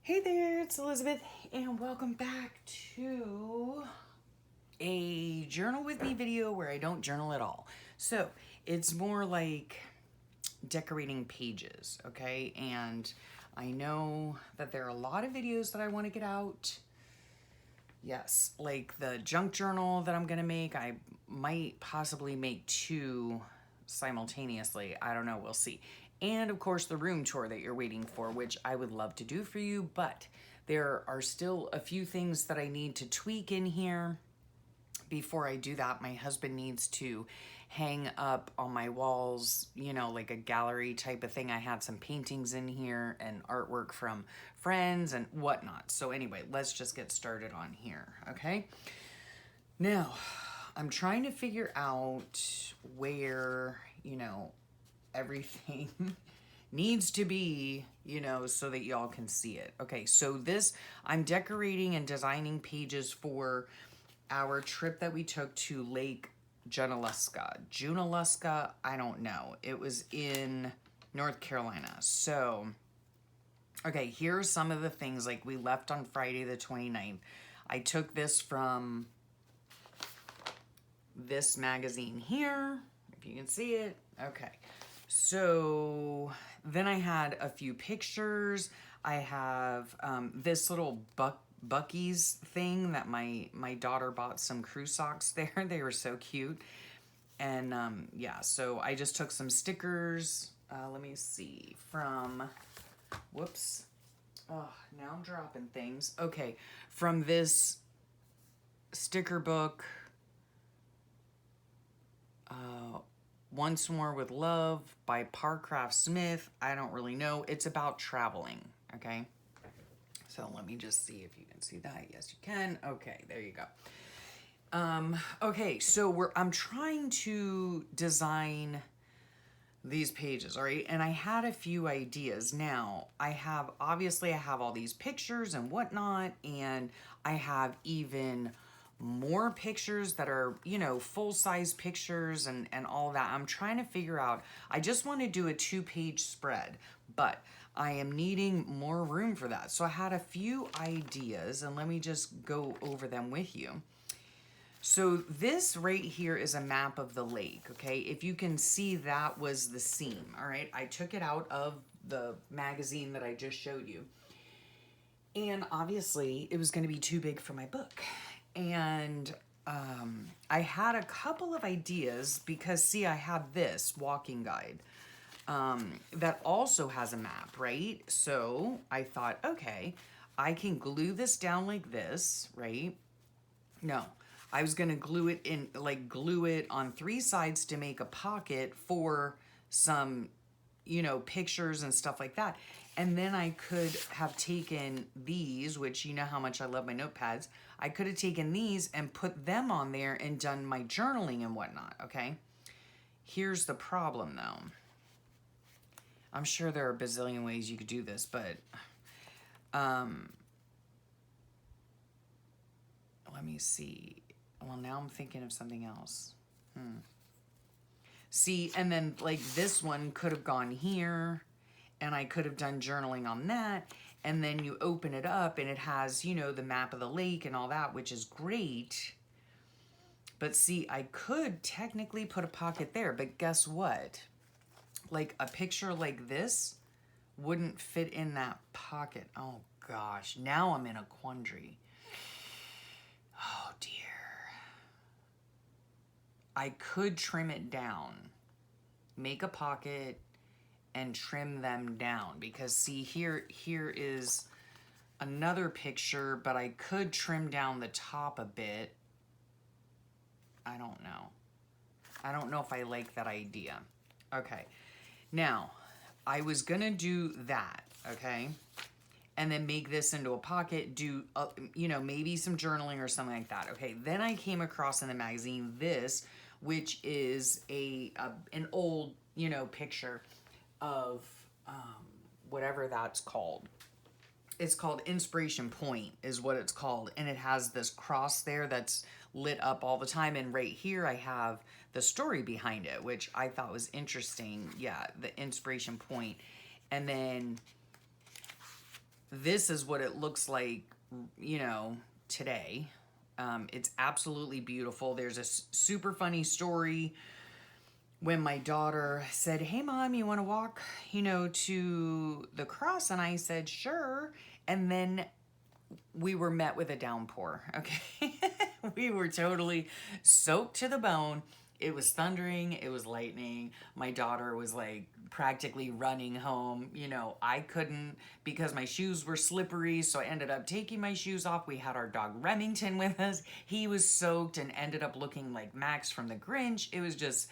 Hey there, it's Elizabeth, and welcome back to a journal with me video where I don't journal at all. So it's more like decorating pages, okay? And I know that there are a lot of videos that I want to get out. Yes, like the junk journal that I'm gonna make. I might possibly make two simultaneously. I don't know, we'll see. And of course the room tour that you're waiting for, which I would love to do for you, but there are still a few things that I need to tweak in here. Before I do that, my husband needs to hang up on my walls, you know, like a gallery type of thing. I had some paintings in here and artwork from friends and whatnot. So anyway, let's just get started on here, okay? Now, I'm trying to figure out where, you know, everything needs to be, you know, so that y'all can see it. Okay, so this, I'm decorating and designing pages for our trip that we took to Lake Junaluska, I don't know. It was in North Carolina. So, okay, here are some of the things. Like, we left on Friday the 29th. I took this from this magazine here, if you can see it. Okay, so then I had a few pictures. I have this little Bucky's thing that my daughter bought some crew socks there. They were so cute. And yeah, so I just took some stickers. Let me see, from, whoops. Oh, now I'm dropping things. Okay, from this sticker book, Once More with Love by Parcraft Smith. I don't really know. It's about traveling, okay? So let me just see if you can see that. Yes, you can. Okay, there you go. Okay, so I'm trying to design these pages, all right? And I had a few ideas. Now, obviously I have all these pictures and whatnot, and I have even more pictures that are, you know, full-size pictures and all that. I'm trying to figure out, I just want to do a 2-page spread, but I am needing more room for that. So I had a few ideas, and let me just go over them with you. So this right here is a map of the lake, okay? If you can see, that was the seam, all right? I took it out of the magazine that I just showed you. And obviously, it was going to be too big for my book. And I had a couple of ideas because, see, I have this walking guide that also has a map, right? So I thought, okay, I can glue this down like this, right? No, I was going to glue it in, like glue it on 3 sides to make a pocket for some, you know, pictures and stuff like that. And then I could have taken these, which you know how much I love my notepads. I could have taken these and put them on there and done my journaling and whatnot, okay? Here's the problem, though. I'm sure there are a bazillion ways you could do this, but let me see. Well, now I'm thinking of something else. See, and then like this one could have gone here, and I could have done journaling on that, and then you open it up and it has, you know, the map of the lake and all that, which is great. But see, I could technically put a pocket there, but guess what? Like a picture like this wouldn't fit in that pocket. Oh gosh, now I'm in a quandary. Oh dear. I could trim it down, make a pocket, and trim them down, because see, here is another picture, but I could trim down the top a bit. I don't know. I don't know if I like that idea. Okay, now I was gonna do that, okay, and then make this into a pocket, do you know, maybe some journaling or something like that. Okay, then I came across in the magazine this, which is an old, you know, picture of whatever that's called. It's called Inspiration Point is what it's called, and it has this cross there that's lit up all the time, and right here I have the story behind it, which I thought was interesting. Yeah, the Inspiration Point. And then this is what it looks like, you know, today. It's absolutely beautiful. There's a super funny story when my daughter said, "Hey mom, you want to walk, you know, to the cross?" And I said, "Sure." And then we were met with a downpour. Okay. We were totally soaked to the bone. It was thundering, it was lightning. My daughter was like practically running home. You know, I couldn't because my shoes were slippery, so I ended up taking my shoes off. We had our dog Remington with us. He was soaked and ended up looking like Max from the Grinch. It was just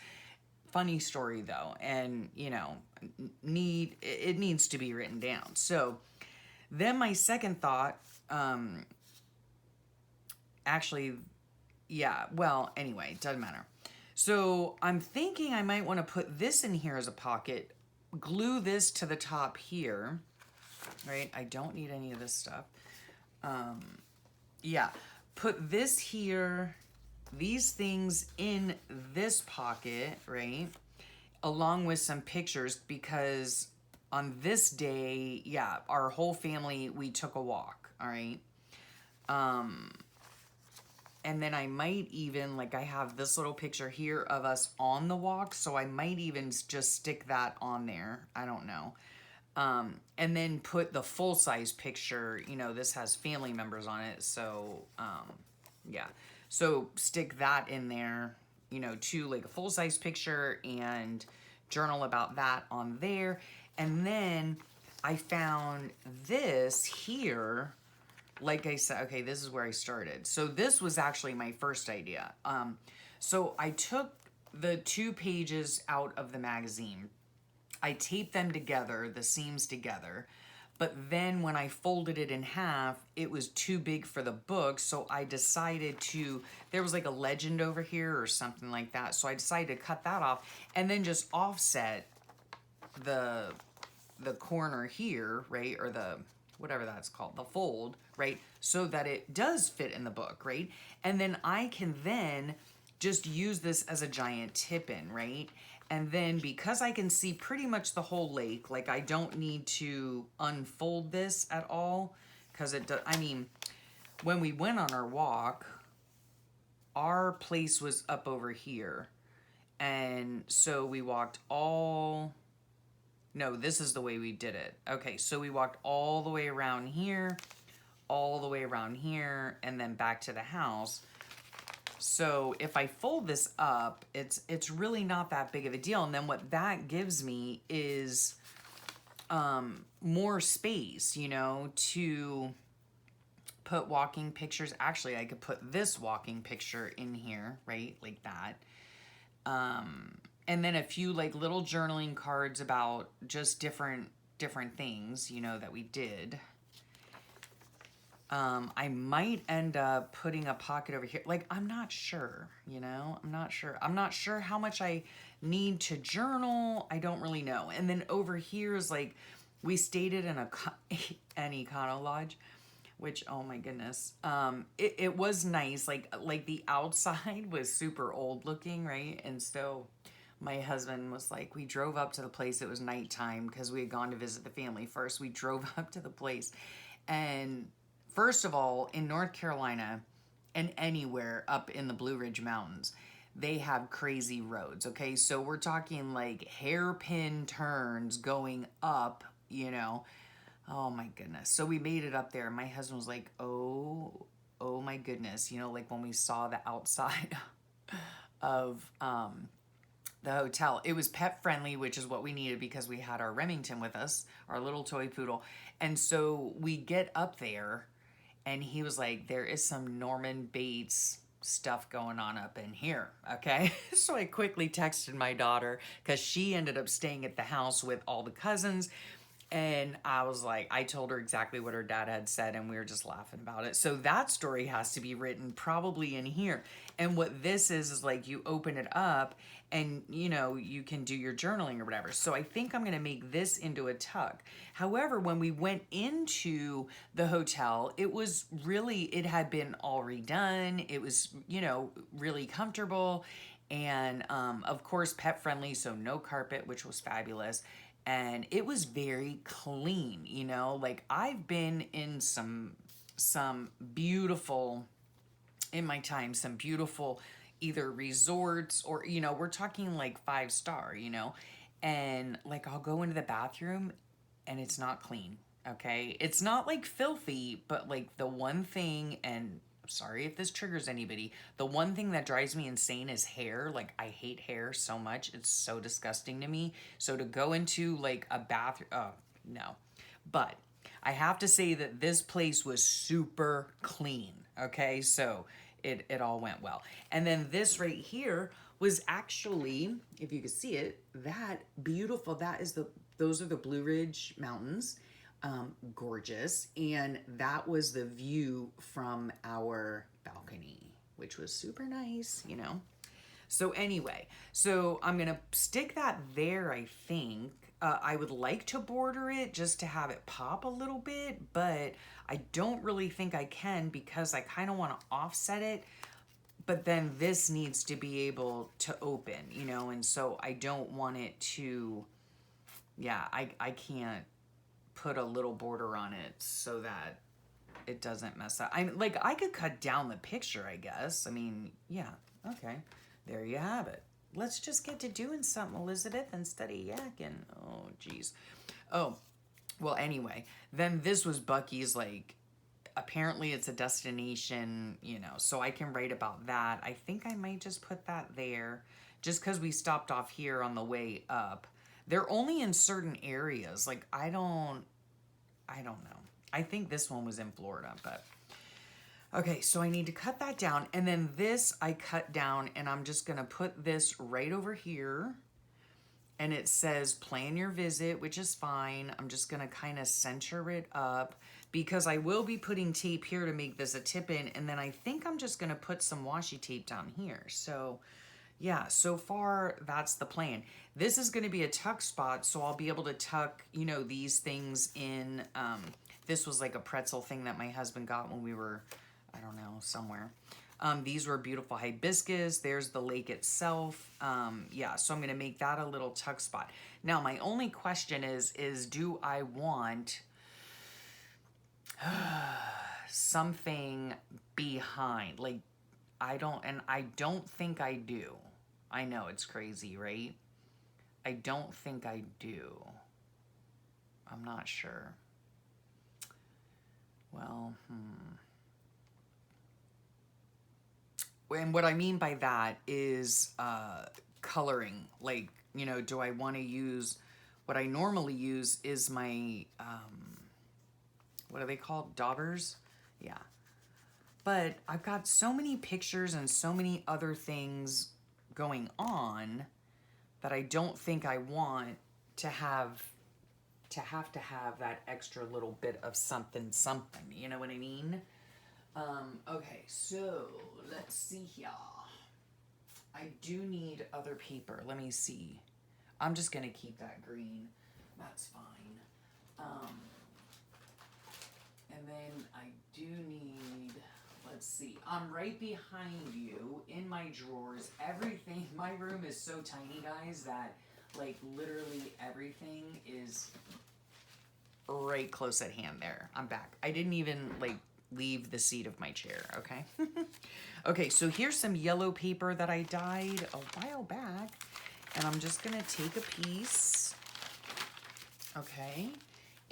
funny story though, and you know, it needs to be written down. So then my second thought, actually, yeah, well, anyway, it doesn't matter. So I'm thinking I might want to put this in here as a pocket, glue this to the top here, right? I don't need any of this stuff. Yeah, put this here, these things in this pocket, right? Along with some pictures, because on this day, yeah, our whole family, we took a walk, all right? And then I might even, like I have this little picture here of us on the walk, so I might even just stick that on there. I don't know. And then put the full-size picture, you know, this has family members on it, so, yeah. So stick that in there, you know, too, like a full-size picture and journal about that on there. And then I found this here. Like I said, okay, this is where I started. So this was actually my first idea. So I took the 2 pages out of the magazine. I taped them together, the seams together. But then when I folded it in half, it was too big for the book. So I decided to, there was like a legend over here or something like that. So I decided to cut that off and then just offset the corner here, right? Or the, whatever that's called, the fold, right? So that it does fit in the book, right? And then I can then just use this as a giant tip-in, right? And then because I can see pretty much the whole lake, like I don't need to unfold this at all, because it does, I mean, when we went on our walk, our place was up over here. And so we walked all, no, this is the way we did it. Okay, so we walked all the way around here, all the way around here, and then back to the house. So if I fold this up, it's really not that big of a deal. And then what that gives me is more space, you know, to put walking pictures. Actually, I could put this walking picture in here, right? Like that. And then a few like little journaling cards about just different things, you know, that we did. I might end up putting a pocket over here. Like, I'm not sure, you know, I'm not sure. I'm not sure how much I need to journal. I don't really know. And then over here is like, we stayed at an Econo Lodge, which, oh my goodness. It was nice. Like the outside was super old looking, right? And so my husband was like, we drove up to the place. It was nighttime because we had gone to visit the family first. We drove up to the place, and first of all, in North Carolina and anywhere up in the Blue Ridge Mountains, they have crazy roads, okay? So we're talking like hairpin turns going up, you know. Oh my goodness. So we made it up there. My husband was like, oh my goodness. You know, like when we saw the outside of the hotel, it was pet friendly, which is what we needed because we had our Remington with us, our little toy poodle. And so we get up there, and he was like, there is some Norman Bates stuff going on up in here, okay? So I quickly texted my daughter because she ended up staying at the house with all the cousins. And I was like, I told her exactly what her dad had said, and we were just laughing about it. So that story has to be written probably in here. And what this is like you open it up and, you know, you can do your journaling or whatever. So I think I'm going to make this into a tuck. However, when we went into the hotel, it was really, it had been all redone. It was, you know, really comfortable. And of course, pet friendly, so no carpet, which was fabulous. and it was very clean, you know? Like, I've been in some beautiful, in my time, some beautiful either resorts or, you know, we're talking like 5-star, you know? And like, I'll go into the bathroom and it's not clean, okay? It's not like filthy, but like the one thing, and I'm sorry if this triggers anybody, the one thing that drives me insane is hair. Like, I hate hair so much. It's so disgusting to me. So to go into like a bathroom, oh, no. But I have to say that this place was super clean, okay? So it all went well. And then this right here was actually, if you could see it, that beautiful. That is those are the Blue Ridge Mountains. Gorgeous. And that was the view from our balcony, which was super nice, you know? So anyway, so I'm going to stick that there, I think. I would like to border it just to have it pop a little bit, but I don't really think I can because I kind of want to offset it. But then this needs to be able to open, you know, and so I don't want it to, yeah, I can't put a little border on it so that it doesn't mess up. I'm like, I could cut down the picture, I guess. I mean, yeah, okay. There you have it. Let's just get to doing something, Elizabeth, instead of yakking. Oh, geez. Oh, well, anyway, then this was Bucky's, like, apparently it's a destination, you know, so I can write about that. I think I might just put that there just because we stopped off here on the way up. They're only in certain areas. Like, I don't know. I think this one was in Florida, but okay, so I need to cut that down. And then this I cut down, and I'm just going to put this right over here. And it says plan your visit, which is fine. I'm just going to kind of center it up because I will be putting tape here to make this a tip-in. And then I think I'm just going to put some washi tape down here. So yeah, so far that's the plan. This is going to be a tuck spot, so I'll be able to tuck, you know, these things in. This was like a pretzel thing that my husband got when we were, I don't know, somewhere. These were beautiful hibiscus. There's the lake itself. Yeah, so I'm going to make that a little tuck spot. Now, my only question is do I want something behind? Like, I don't think I do. I know it's crazy, right? I don't think I do. I'm not sure. Well, And what I mean by that is coloring. Like, you know, do I want to use, what I normally use is my, what are they called? Daubers? Yeah. But I've got so many pictures and so many other things going on that I don't think I want to have that extra little bit of something, you know what I mean? Okay, so let's see here. I do need other paper. Let me see. I'm just gonna keep that green. That's fine. And then I do need, let's see. I'm right behind you in my drawers. Everything, my room is so tiny, guys, that like literally everything is right close at hand there. I'm back. I didn't even like leave the seat of my chair, okay? Okay, so here's some yellow paper that I dyed a while back, and I'm just gonna take a piece, okay?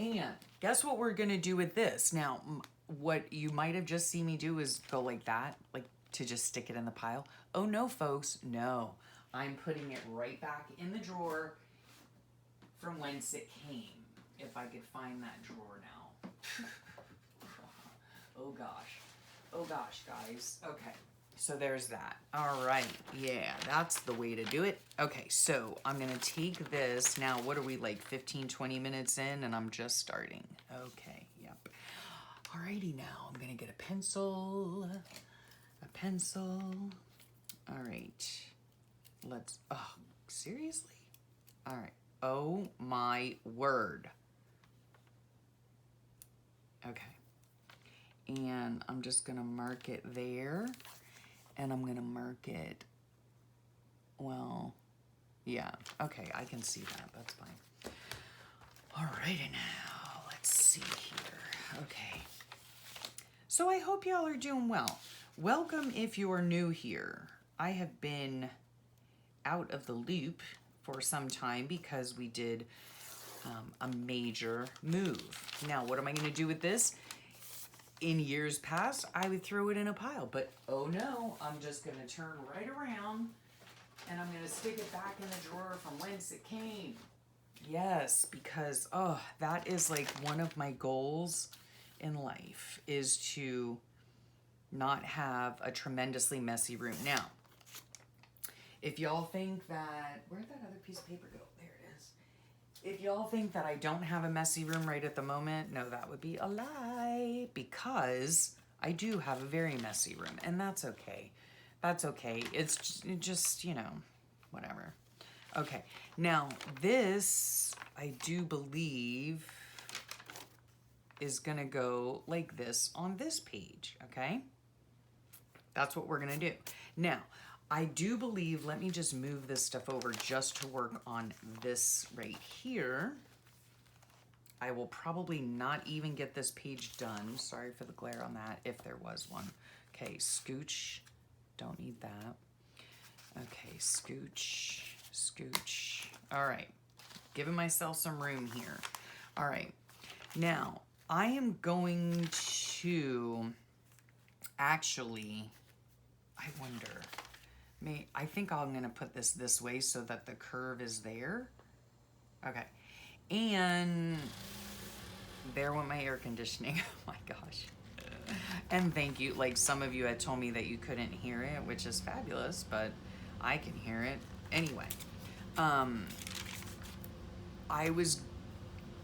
And guess what we're gonna do with this? Now, what you might have just seen me do is go like that, like to just stick it in the pile. Oh no, folks, no. I'm putting it right back in the drawer from whence it came, if I could find that drawer now. Oh gosh, guys. Okay, so there's that. All right, yeah, that's the way to do it. Okay, so I'm gonna take this now. What are we, like 15, 20 minutes in, and I'm just starting. Okay, yep. Alrighty, now I'm gonna get a pencil. All right, let's, oh, seriously? All right, oh my word. Okay. And I'm just going to mark it there. And I'm going to mark it, well, yeah. Okay, I can see that. That's fine. All right, now let's see here. Okay. So I hope y'all are doing well. Welcome if you are new here. I have been out of the loop for some time because we did a major move. Now, what am I going to do with this? In years past, I would throw it in a pile, but oh no, I'm just going to turn right around and I'm going to stick it back in the drawer from whence it came. Yes, because, oh, that is like one of my goals in life, is to not have a tremendously messy room. Now, if y'all think that, where'd that other piece of paper go? There it is. If y'all think that I don't have a messy room right at the moment, no, that would be a lie, because I do have a very messy room, and that's okay. That's okay. It's just, you know, whatever. Okay, now this, I do believe, is gonna go like this on this page, okay? That's what we're gonna do. Now, I do believe, let me just move this stuff over just to work on this right here. I will probably not even get this page done. Sorry for the glare on that, if there was one. Okay, scooch, don't need that. Okay, scooch, scooch. All right, giving myself some room here. All right, now I am going to actually, I wonder, I think I'm gonna put this way so that the curve is there. Okay, and there went my air conditioning. Oh my gosh. And thank you, like some of you had told me that you couldn't hear it, which is fabulous, but I can hear it. Anyway,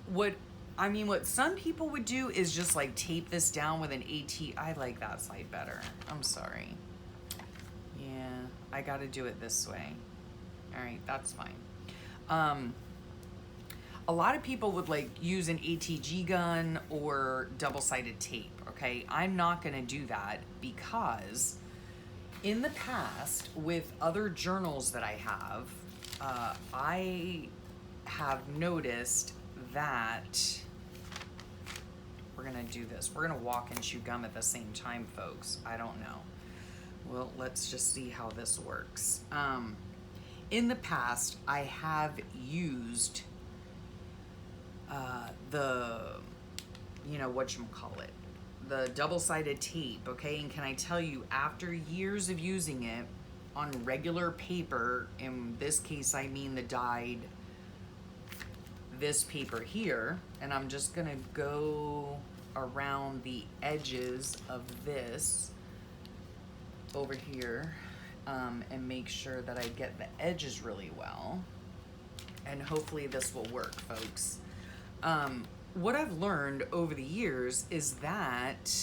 what some people would do is just like tape this down with an AT. I like that side better. I'm sorry. Yeah, I gotta do it this way. All right, that's fine. A lot of people would like use an ATG gun or double-sided tape, okay? I'm not gonna do that because in the past, with other journals that I have noticed that, we're gonna do this. We're gonna walk and chew gum at the same time, folks. I don't know. Well, let's just see how this works. In the past, I have used the double-sided tape, okay? And can I tell you, after years of using it on regular paper, in this case I mean the dyed, this paper here, and I'm just gonna go around the edges of this over here and make sure that I get the edges really well, and hopefully this will work, folks. What I've learned over the years is that,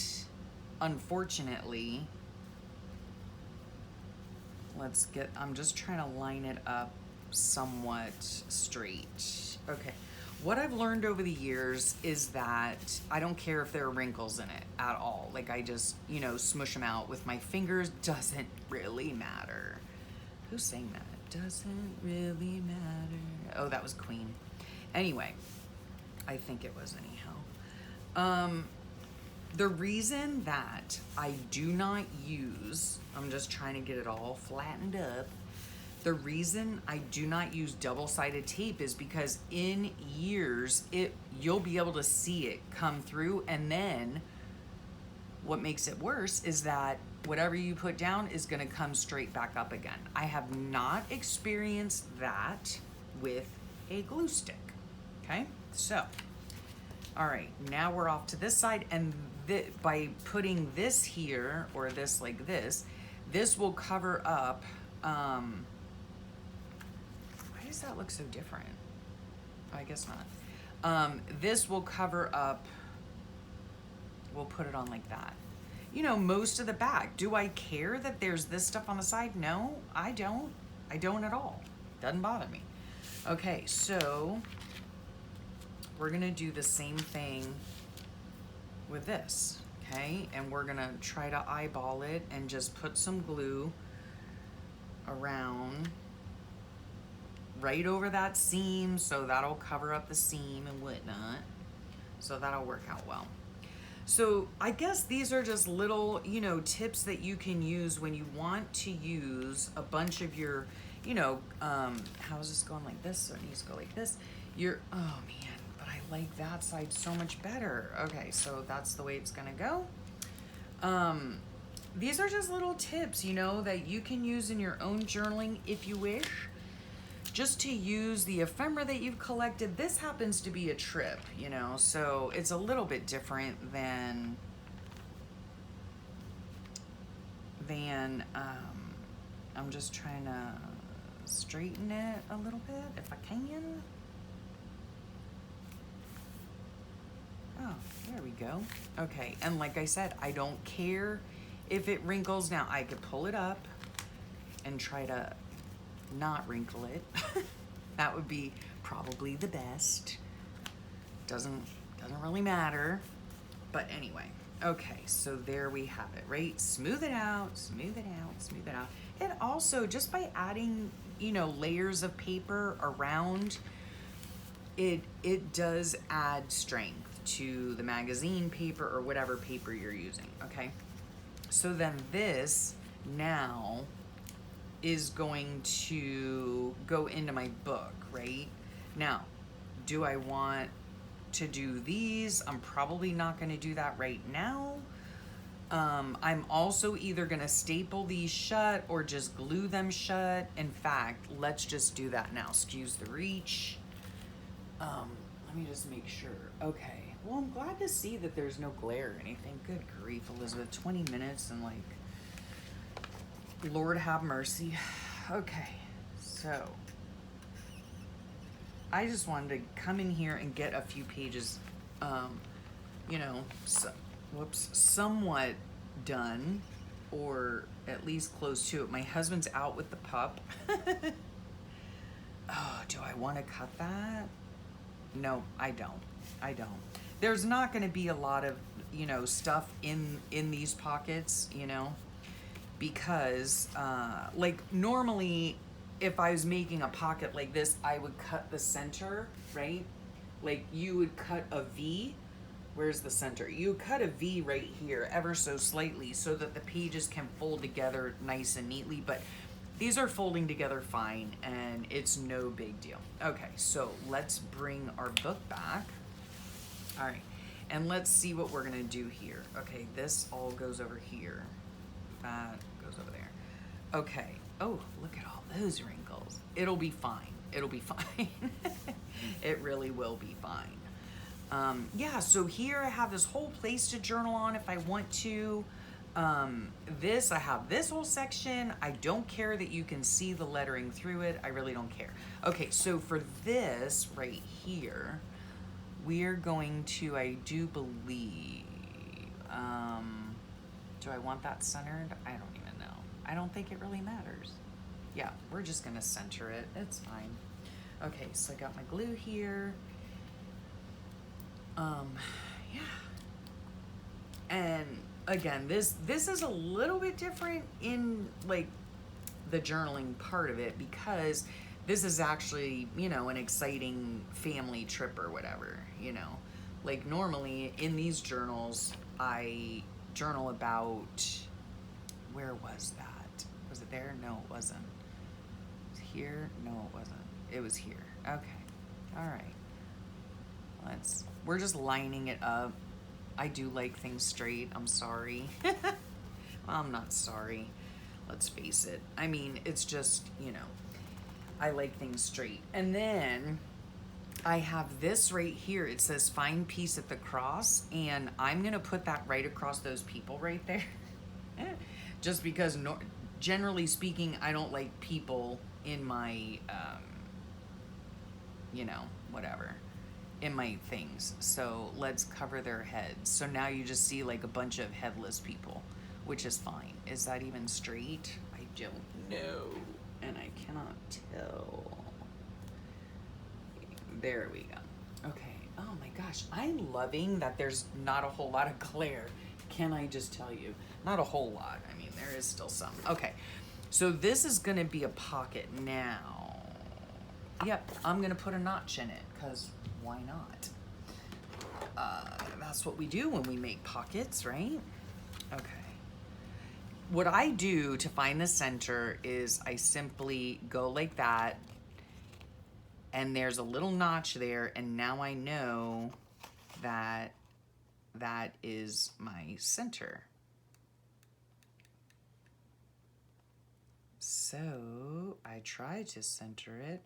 unfortunately, I'm just trying to line it up somewhat straight. Okay, what I've learned over the years is that I don't care if there are wrinkles in it at all. Like, I just, you know, smush them out with my fingers. Doesn't really matter. Who's saying that? Doesn't really matter. Oh, that was Queen. Anyway, I think it was anyhow. The reason that I do not use, I'm just trying to get it all flattened up. The reason I do not use double-sided tape is because in years, you'll be able to see it come through, and then what makes it worse is that whatever you put down is gonna come straight back up again. I have not experienced that with a glue stick, okay? So, all right, now we're off to this side, and by putting this here, or this like this will cover up, why does that look so different? Oh, I guess not. This will cover up, we'll put it on like that. You know, most of the back. Do I care that there's this stuff on the side? No, I don't. I don't at all. Doesn't bother me. Okay, so we're gonna do the same thing with this, okay? And we're gonna try to eyeball it and just put some glue around right over that seam, so that'll cover up the seam and whatnot. So that'll work out well. So I guess these are just little, you know, tips that you can use when you want to use a bunch of your, you know, how is this going like this? So it needs to go like this. Oh man, but I like that side so much better. Okay, so that's the way it's gonna go. These are just little tips, you know, that you can use in your own journaling if you wish. Just to use the ephemera that you've collected. This happens to be a trip, you know, so it's a little bit different than I'm just trying to straighten it a little bit if I can. Oh, there we go. Okay, and like I said, I don't care if it wrinkles. Now I could pull it up and try to not wrinkle it. That would be probably the best. Doesn't really matter. But anyway, okay, so there we have it, right? Smooth it out, smooth it out, smooth it out. And also, just by adding, you know, layers of paper around, it does add strength to the magazine paper or whatever paper you're using, okay? So then this now is going to go into my book, right? Now, do I want to do these? I'm probably not going to do that right now. I'm also either going to staple these shut or just glue them shut. In fact, let's just do that now. Excuse the reach. Let me just make sure. Okay. Well, I'm glad to see that there's no glare or anything. Good grief, Elizabeth. 20 minutes and like, Lord have mercy. Okay, so I just wanted to come in here and get a few pages, you know, somewhat done, or at least close to it. My husband's out with the pup. Oh, do I want to cut that? No, I don't. There's not going to be a lot of, you know, stuff in these pockets, you know, because like normally if I was making a pocket like this, I would cut the center, right? Like you would cut a V. Where's the center? You cut a V right here ever so slightly so that the pages can fold together nice and neatly, but these are folding together fine and it's no big deal. Okay, so let's bring our book back. All right, and let's see what we're gonna do here. Okay, this all goes over here. That goes over there. Okay, oh, look at all those wrinkles. It'll be fine. It'll be fine. It really will be fine. Yeah, so here I have this whole place to journal on if I want to. I have this whole section. I don't care that you can see the lettering through it. I really don't care. Okay, so for this right here, we're going to, I do believe, do I want that centered? I don't even know. I don't think it really matters. Yeah, we're just gonna center it. It's fine. Okay, so I got my glue here. Yeah. And again, this is a little bit different in like the journaling part of it because this is actually, you know, an exciting family trip or whatever, you know. Like normally in these journals, I journal about, where was that? Was it there? No, it wasn't. Was it here? No, it wasn't. It was here. Okay. All right. We're just lining it up. I do like things straight. I'm sorry. Well, I'm not sorry. Let's face it. I mean, it's just, you know, I like things straight. And then I have this right here. It says find peace at the cross. And I'm going to put that right across those people right there. Just because generally speaking, I don't like people in my, you know, whatever, in my things. So let's cover their heads. So now you just see like a bunch of headless people, which is fine. Is that even straight? I don't know. And I cannot tell. There we go. Okay. Oh my gosh. I'm loving that there's not a whole lot of glare. Can I just tell you? Not a whole lot. I mean, there is still some. Okay. So this is going to be a pocket now. Yep, I'm gonna put a notch in it, because why not? That's what we do when we make pockets, right? Okay. What I do to find the center is I simply go like that, and there's a little notch there, and now I know that that is my center. So I try to center it.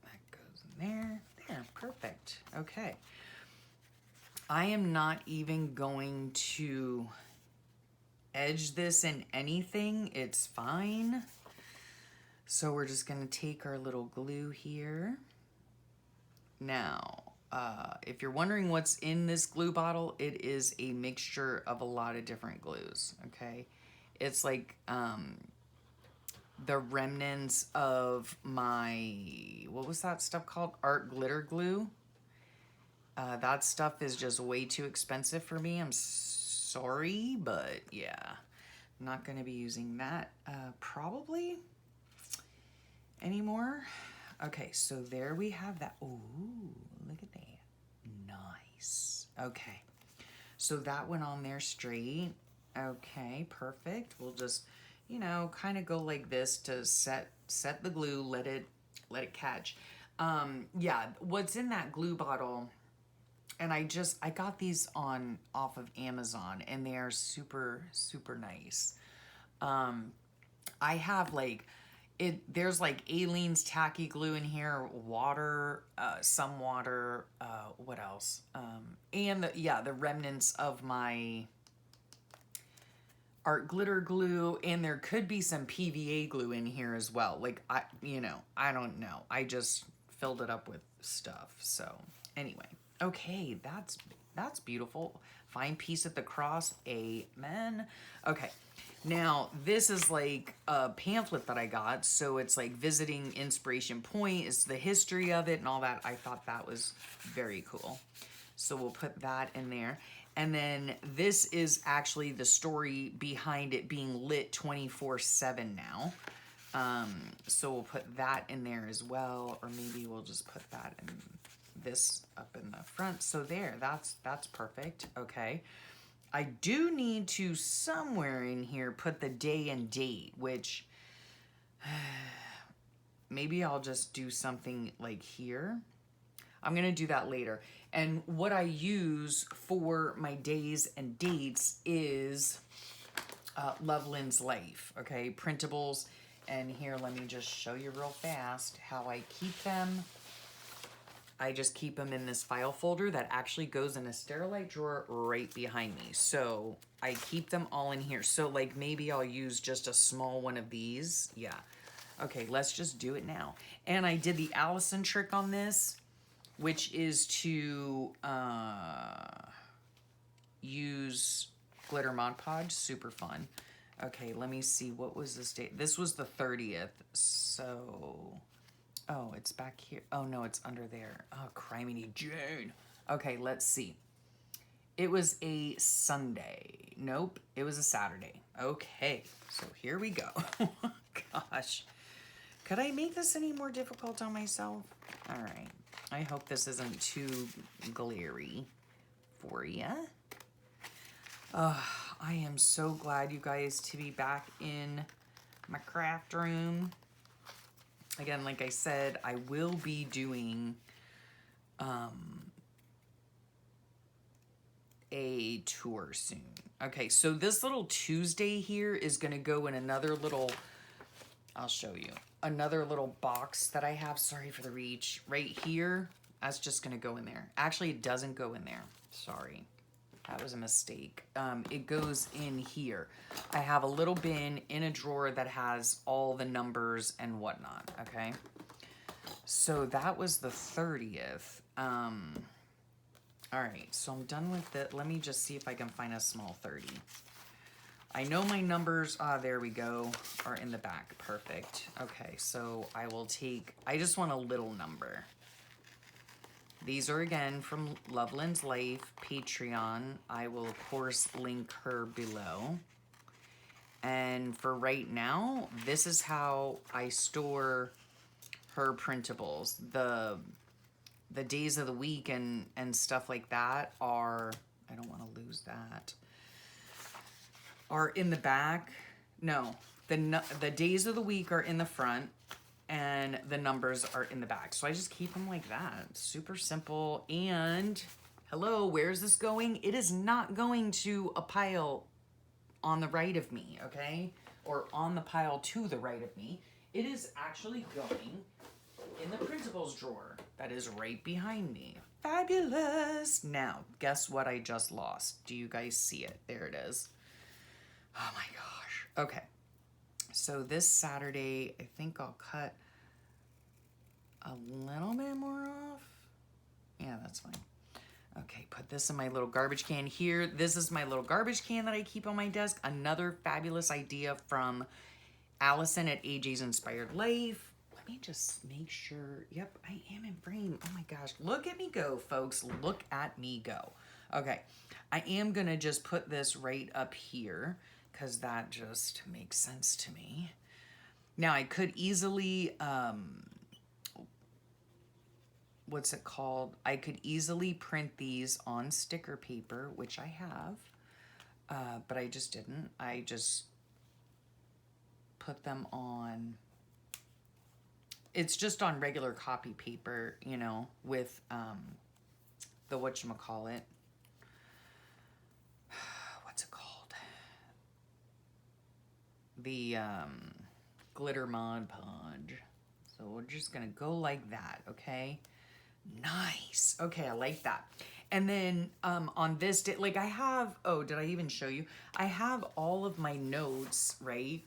That goes in there. There, perfect. Okay. I am not even going to edge this in anything. It's fine. So we're just going to take our little glue here. Now, if you're wondering what's in this glue bottle, it is a mixture of a lot of different glues, okay? It's like the remnants of my, what was that stuff called? Art glitter glue. That stuff is just way too expensive for me. I'm sorry, but yeah, I'm not going to be using that probably anymore. Okay, so there we have that. Ooh, look at that. Nice. Okay, so that went on there straight. Okay, perfect. We'll just, you know, kind of go like this to set the glue, let it catch. Yeah, what's in that glue bottle, and I got these off of Amazon, and they are super, super nice. I have like, there's like Aleene's tacky glue in here, water, some water, what else? And the remnants of my art glitter glue, and there could be some PVA glue in here as well. Like, I don't know. I just filled it up with stuff. So anyway, okay, that's beautiful. Fine piece at the cross, amen. Okay, now this is like a pamphlet that I got, so it's like visiting Inspiration Point. It's the history of it and all that. I thought that was very cool. So we'll put that in there. And then this is actually the story behind it being lit 24/7 now. So we'll put that in there as well, or maybe we'll just put that in this up in the front. So there, that's perfect. Okay. I do need to somewhere in here put the day and date, which maybe I'll just do something like here. I'm going to do that later. And what I use for my days and dates is Loveland's Life, okay? Printables. And here, let me just show you real fast how I keep them. I just keep them in this file folder that actually goes in a Sterilite drawer right behind me. So I keep them all in here. So like maybe I'll use just a small one of these. Yeah. Okay, let's just do it now. And I did the Allison trick on this, which is to use glitter Mod Podge. Super fun. Okay, let me see. What was this date? This was the 30th. So, oh, it's back here. Oh, no, it's under there. Oh, criminy June. Okay, let's see. It was a Sunday. Nope, it was a Saturday. Okay, so here we go. Gosh. Could I make this any more difficult on myself? All right. I hope this isn't too glary for you. I am so glad, you guys, to be back in my craft room. Again, like I said, I will be doing a tour soon. Okay, so this little Tuesday here is going to go in another little, I'll show you, another little box that I have. Sorry for the reach. Right here, that's just going to go in there. Actually, it doesn't go in there. Sorry. That was a mistake. It goes in here. I have a little bin in a drawer that has all the numbers and whatnot, okay? So that was the 30th. All right, so I'm done with it. Let me just see if I can find a small 30. I know my numbers, there we go, are in the back. Perfect. Okay, so I will take, I just want a little number. These are again from Loveland's Life Patreon. I will of course link her below. And for right now, this is how I store per printables. The days of the week and stuff like that are, I don't want to lose that, are in the back. No, the days of the week are in the front and the numbers are in the back. So I just keep them like that. Super simple. And hello, where's this going? It is not going to a pile on the right of me, okay? Or on the pile to the right of me. It is actually going in the printables drawer that is right behind me. Fabulous. Now, guess what I just lost? Do you guys see it? There it is. Oh my gosh. Okay. So this Saturday, I think I'll cut a little bit more off. Yeah, that's fine. Okay, put this in my little garbage can here. This is my little garbage can that I keep on my desk. Another fabulous idea from Allison at AJ's Inspired Life. Let me just make sure. Yep, I am in frame. Oh my gosh. Look at me go, folks. Look at me go. Okay, I am going to just put this right up here because that just makes sense to me. Now, I could easily, what's it called? I could easily print these on sticker paper, which I have, but I just didn't. I just put them on, it's just on regular copy paper, you know, with the whatchamacallit. What's it called? The glitter Mod Podge. So we're just gonna go like that, okay? Nice. Okay, I like that. And then on this day, like I have, oh, did I even show you? I have all of my notes, right,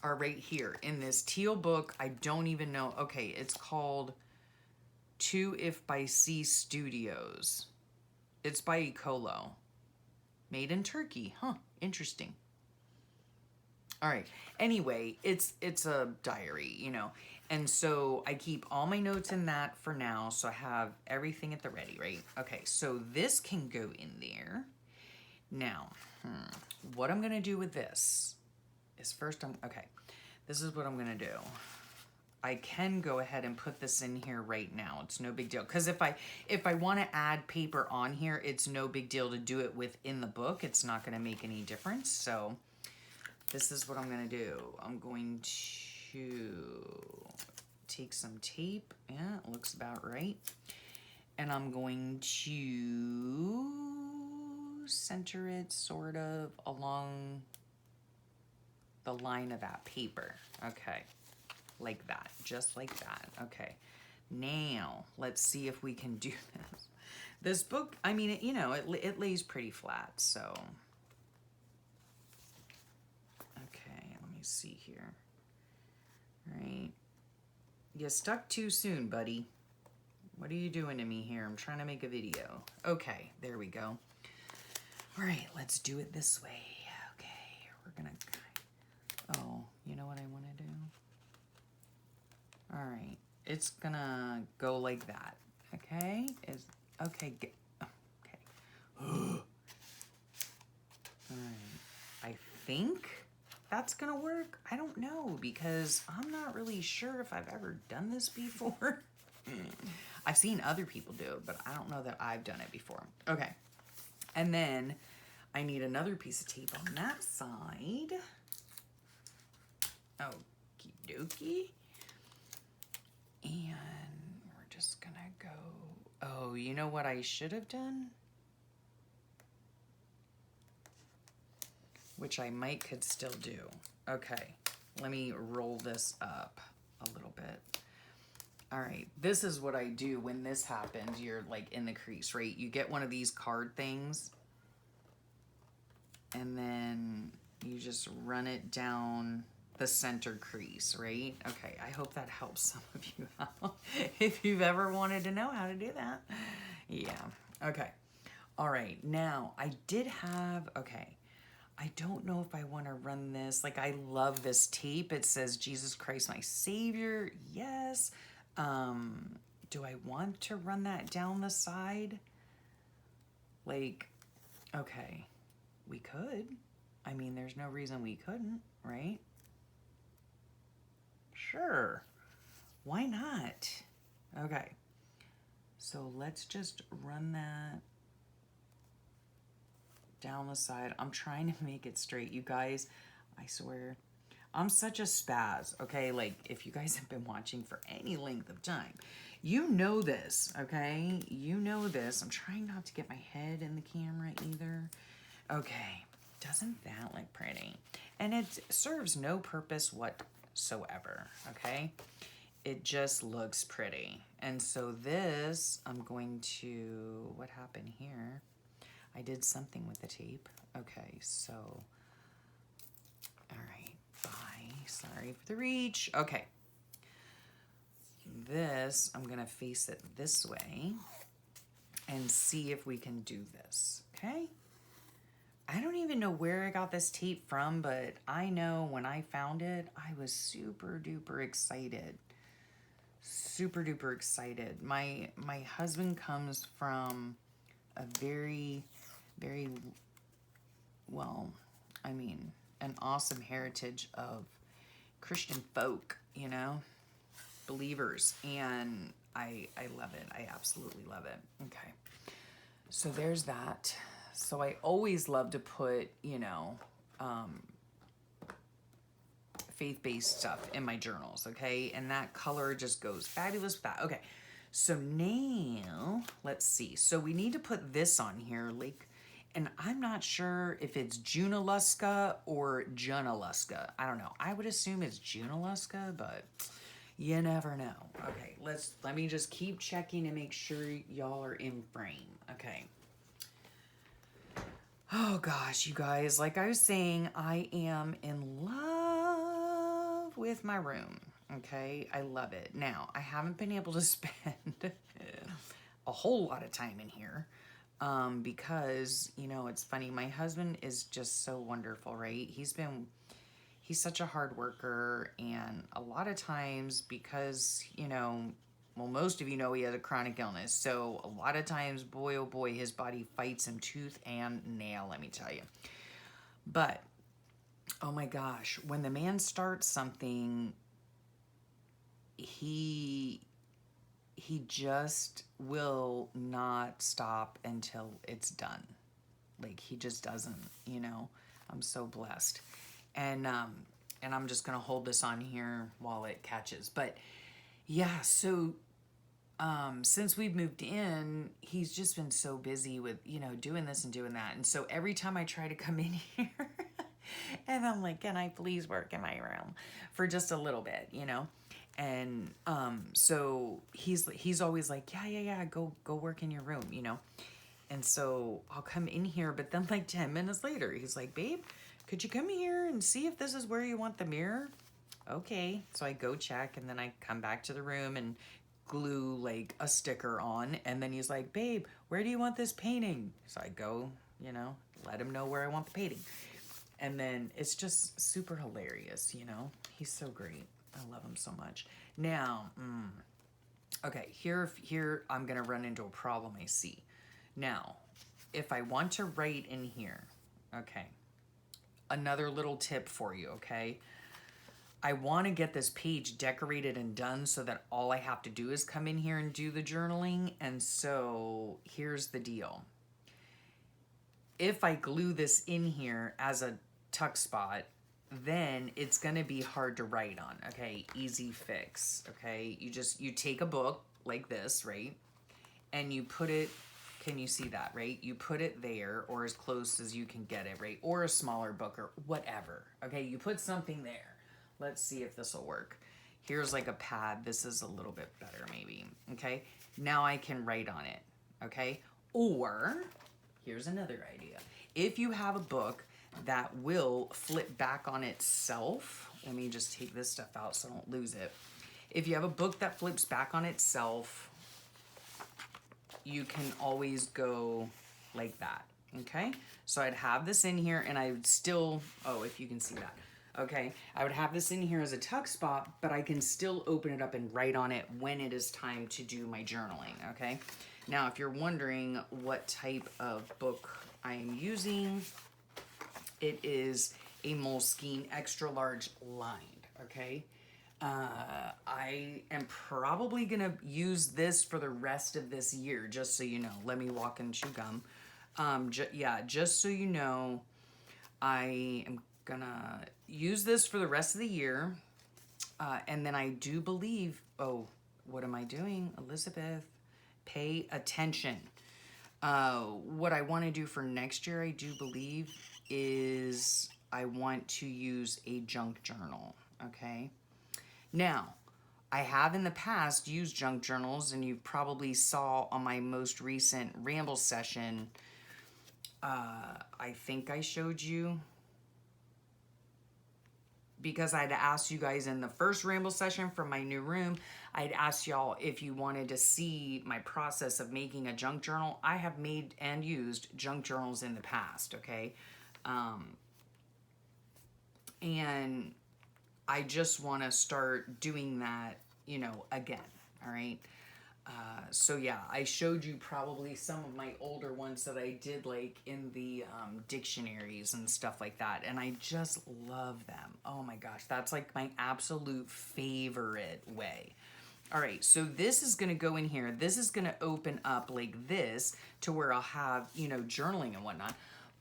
are right here in this teal book. I don't even know. Okay, it's called To If by C Studios. It's by Ecolo. Made in Turkey. Huh, interesting. All right. Anyway, it's a diary, you know. And so I keep all my notes in that for now. So I have everything at the ready, right? Okay, so this can go in there. Now, what I'm going to do with this is first okay, this is what I'm going to do. I can go ahead and put this in here right now. It's no big deal. Because if I want to add paper on here, it's no big deal to do it within the book. It's not going to make any difference. So this is what I'm going to do. I'm going to take some tape. Yeah, it looks about right. And I'm going to center it sort of along the line of that paper. Okay. Like that, just like that. Okay, now let's see if we can do this. This book, I mean, you know, it lays pretty flat, so. Okay, let me see here. Right, you stuck too soon, buddy. What are you doing to me here? I'm trying to make a video. Okay, there we go. All right, let's do it this way. Okay, we're gonna, oh, you know what I want to do? All right, it's gonna go like that, okay? Okay, okay. All right, I think that's gonna work. I don't know, because I'm not really sure if I've ever done this before. I've seen other people do it, but I don't know that I've done it before. Okay, and then I need another piece of tape on that side. Okie dokie. And we're just gonna go, oh, you know what I should have done? Which I could still do. Okay, let me roll this up a little bit. All right, this is what I do when this happens. You're like in the crease, right? You get one of these card things and then you just run it down the center crease, right? Okay, I hope that helps some of you out if you've ever wanted to know how to do that. Yeah, okay. All right, now I did have, okay, I don't know if I want to run this. Like, I love this tape. It says, Jesus Christ, my Savior. Yes. Do I want to run that down the side? Like, okay, we could. I mean, there's no reason we couldn't, right? Sure. Why not? Okay. So let's just run that down the side. I'm trying to make it straight. You guys, I swear, I'm such a spaz, okay? Like, if you guys have been watching for any length of time, you know this, okay? You know this. I'm trying not to get my head in the camera either. Okay, doesn't that look pretty? And it serves no purpose whatsoever, okay? It just looks pretty. And so this, I'm going to, what happened here? I did something with the tape. Okay, so, all right, bye. Sorry for the reach. Okay. This, I'm gonna face it this way and see if we can do this, okay? I don't even know where I got this tape from, but I know when I found it, I was super duper excited. Super duper excited. My husband comes from a very, very, well, I mean, an awesome heritage of Christian folk, you know, believers, and I love it. I absolutely love it. Okay, so there's that. So I always love to put, you know, faith-based stuff in my journals, okay? And that color just goes fabulous with that. Okay, so now, let's see. So we need to put this on here, like, and I'm not sure if it's Junaluska or Junaluska. I don't know. I would assume it's Junaluska, but you never know. Okay, let me just keep checking and make sure y'all are in frame. Okay. Oh gosh, you guys, like I was saying, I am in love with my room. Okay, I love it. Now, I haven't been able to spend a whole lot of time in here because, you know, it's funny. My husband is just so wonderful, right? He's such a hard worker, and a lot of times because, you know, well, most of you know he has a chronic illness. So a lot of times, boy, oh boy, his body fights him tooth and nail, let me tell you. But, oh my gosh, when the man starts something, he just will not stop until it's done. Like, he just doesn't, you know. I'm so blessed. And I'm just going to hold this on here while it catches. But yeah, so since we've moved in, he's just been so busy with, you know, doing this and doing that. And so every time I try to come in here and I'm like, can I please work in my room for just a little bit, you know? And so he's always like, yeah, go work in your room, you know? And so I'll come in here, but then like 10 minutes later, he's like, babe, could you come here and see if this is where you want the mirror? Okay. So I go check, and then I come back to the room and glue like a sticker on. And then he's like, babe, where do you want this painting? So I go, you know, let him know where I want the painting. And then it's just super hilarious, you know? He's so great. I love him so much. Now, okay, here I'm going to run into a problem I see. Now, if I want to write in here, okay, another little tip for you, okay? I want to get this page decorated and done so that all I have to do is come in here and do the journaling. And so here's the deal. If I glue this in here as a tuck spot, then it's going to be hard to write on, okay? Easy fix, okay? You take a book like this, right? And you put it, can you see that, right? You put it there, or as close as you can get it, right? Or a smaller book or whatever, okay? You put something there. Let's see if this will work. Here's like a pad. This is a little bit better maybe, okay? Now I can write on it, okay? Or, here's another idea. If you have a book that will flip back on itself, let me just take this stuff out so I don't lose it. If you have a book that flips back on itself, you can always go like that, okay? So I'd have this in here, and I would still, oh, if you can see that. Okay, I would have this in here as a tuck spot, but I can still open it up and write on it when it is time to do my journaling, okay? Now, if you're wondering what type of book I am using, it is a Moleskine extra large lined, okay? I am probably gonna use this for the rest of this year, just so you know. Let me walk and chew gum. Yeah, just so you know, I am gonna use this for the rest of the year. And then I do believe, oh, what am I doing? Elizabeth, pay attention. What I want to do for next year, I do believe, is I want to use a junk journal, okay? Now, I have in the past used junk journals, and you probably saw on my most recent ramble session, I think I showed you, because I'd asked you guys in the first ramble session from my new room, I'd asked y'all if you wanted to see my process of making a junk journal. I have made and used junk journals in the past, okay? And I just want to start doing that, you know, again, all right? So yeah, I showed you probably some of my older ones that I did like in the dictionaries and stuff like that. And I just love them. Oh my gosh, that's like my absolute favorite way. All right, so this is going to go in here. This is going to open up like this to where I'll have, you know, journaling and whatnot.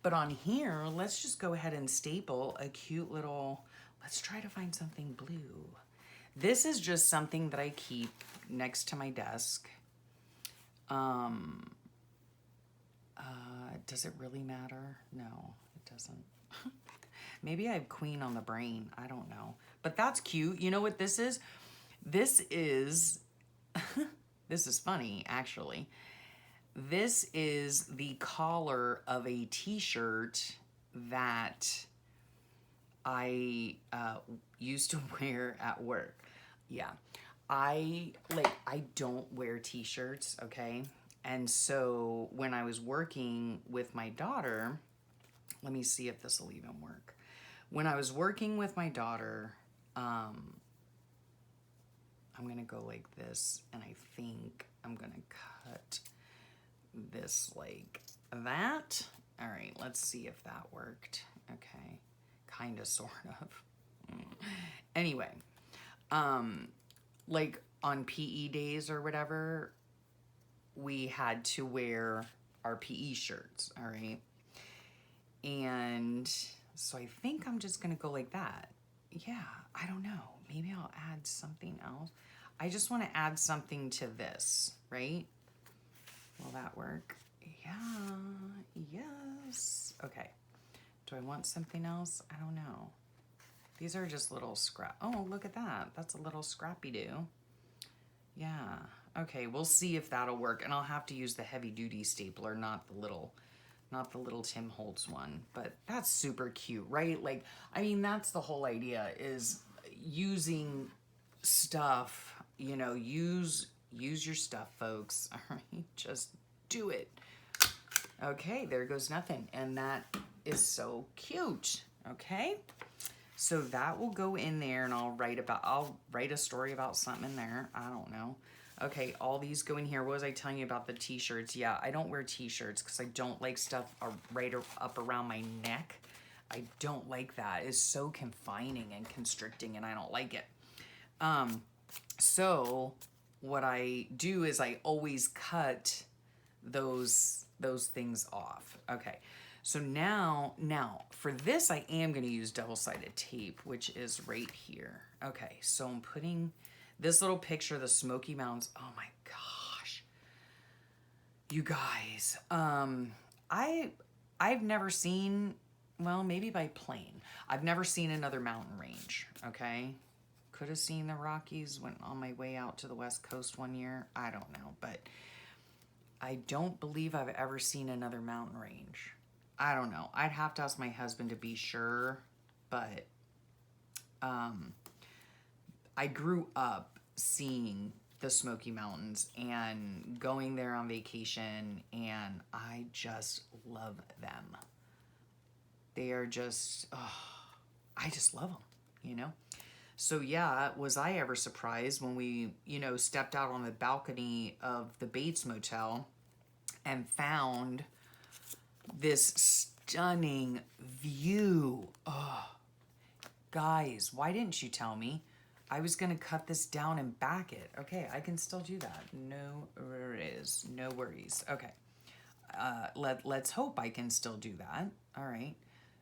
But on here, let's just go ahead and staple a cute little, let's try to find something blue. This is just something that I keep next to my desk. Does it really matter? No, it doesn't. Maybe I have queen on the brain. I don't know. But that's cute. You know what this is? This is, this is funny, actually. This is the collar of a t-shirt that I used to wear at work. Yeah. I don't wear t-shirts, okay? And so when I was working with my daughter, let me see if this will even work. When I was working with my daughter, I'm gonna go like this, and I think I'm gonna cut this like that. All right, let's see if that worked. Okay, kind of, sort of. Anyway, like on PE days or whatever, we had to wear our PE shirts, all right? And so I think I'm just gonna go like that. Yeah, I don't know. Maybe I'll add something else. I just want to add something to this, right? Will that work? Yeah, yes. Okay. Do I want something else? I don't know. These are just little scrap. Oh, look at that. That's a little scrappy-doo. Yeah. Okay, we'll see if that'll work. And I'll have to use the heavy-duty stapler, not the little Tim Holtz one. But that's super cute, right? Like, I mean, that's the whole idea, is using stuff, you know, use your stuff, folks. All right, just do it. Okay, there goes nothing. And that is so cute, okay? So that will go in there, and I'll write a story about something in there. I don't know. Okay, all these go in here. What was I telling you about the t-shirts? Yeah, I don't wear t-shirts because I don't like stuff right up around my neck. I don't like that. It's so confining and constricting, and I don't like it. So what I do is I always cut those things off. Okay. So now for this, I am going to use double-sided tape, which is right here. Okay, so I'm putting this little picture of the Smoky Mountains. Oh my gosh. You guys, I've never seen, well, maybe by plane. I've never seen another mountain range, okay? Could have seen the Rockies, went on my way out to the West Coast one year. I don't know, but I don't believe I've ever seen another mountain range. I don't know. I'd have to ask my husband to be sure, but I grew up seeing the Smoky Mountains and going there on vacation, and I just love them. They are just, I just love them, you know? So yeah, was I ever surprised when we, you know, stepped out on the balcony of the Bates Motel and found this stunning view. Oh, guys, why didn't you tell me? I was gonna cut this down and back it. Okay, I can still do that. No worries, no worries. Okay, let's hope I can still do that. All right,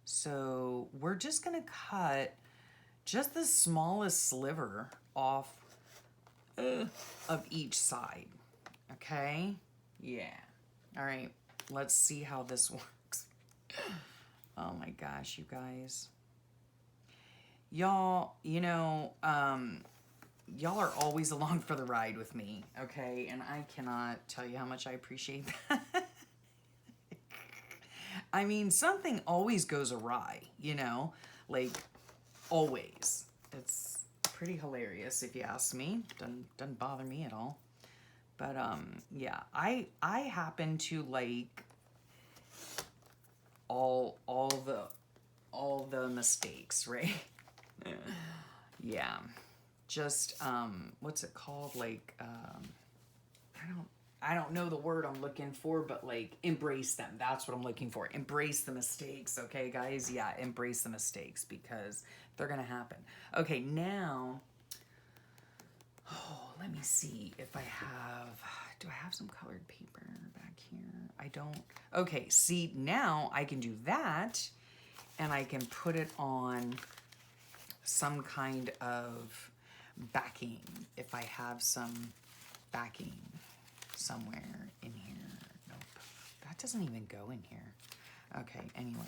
so we're just gonna cut just the smallest sliver off of each side. Okay, yeah. All right, let's see how this works. Oh my gosh, you guys. Y'all, y'all are always along for the ride with me, okay? And I cannot tell you how much I appreciate that. I mean, something always goes awry, like always. It's pretty hilarious if you ask me. Doesn't bother me at all. But yeah, I happen to like all the mistakes, right? Yeah, just what's it called, like I don't know the word I'm looking for, but like embrace them. That's what I'm looking for. Embrace the mistakes, okay guys? Yeah, embrace the mistakes because they're gonna happen. Okay, now let me see if I do I have some colored paper back here? I don't. Okay, see, now I can do that and I can put it on some kind of backing if I have some backing somewhere in here. Nope, that doesn't even go in here. Okay, anyway,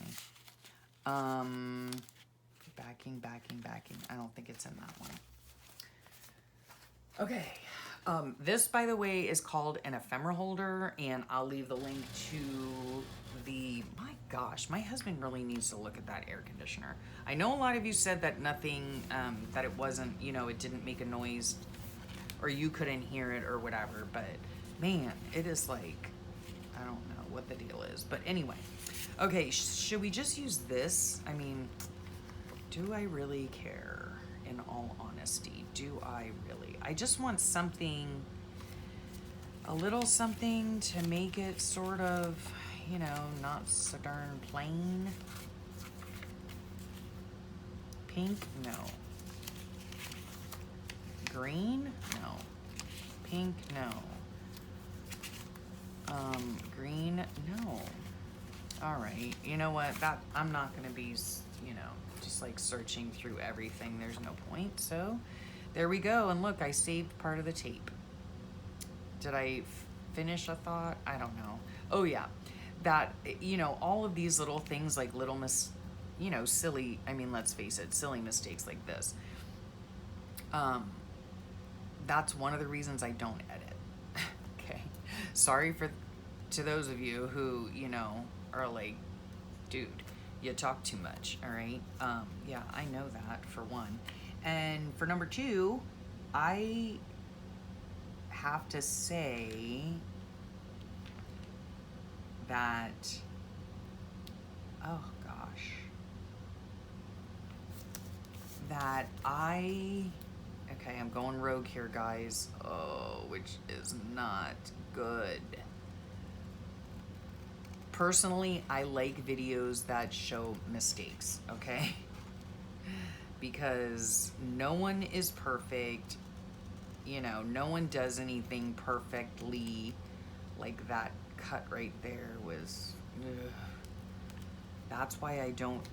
backing. I don't think it's in that one. Okay, this, by the way, is called an ephemera holder, and I'll leave the link to my gosh, my husband really needs to look at that air conditioner. I know a lot of you said that nothing, that it wasn't, it didn't make a noise, or you couldn't hear it or whatever, but man, it is like, I don't know what the deal is, but anyway. Okay, should we just use this? I mean, do I really care? In all honesty, do I really? I just want something, a little something to make it sort of, not so darn plain. Pink? No. Green? No. Pink? No. Green? No. All right. You know what? I'm not going to be, just like searching through everything. There's no point. So there we go. And look, I saved part of the tape. Did I finish a thought? I don't know. Oh yeah. That, all of these little things, like little silly, I mean, let's face it, silly mistakes like this. That's one of the reasons I don't edit. Okay. Sorry to those of you who, are like, dude, you talk too much, all right? Yeah, I know that, for one. And for number two, I have to say that, oh gosh, that okay, I'm going rogue here, guys. Oh, which is not good. Personally, I like videos that show mistakes, okay? Because no one is perfect. No one does anything perfectly. Like that cut right there was, ugh. That's why I don't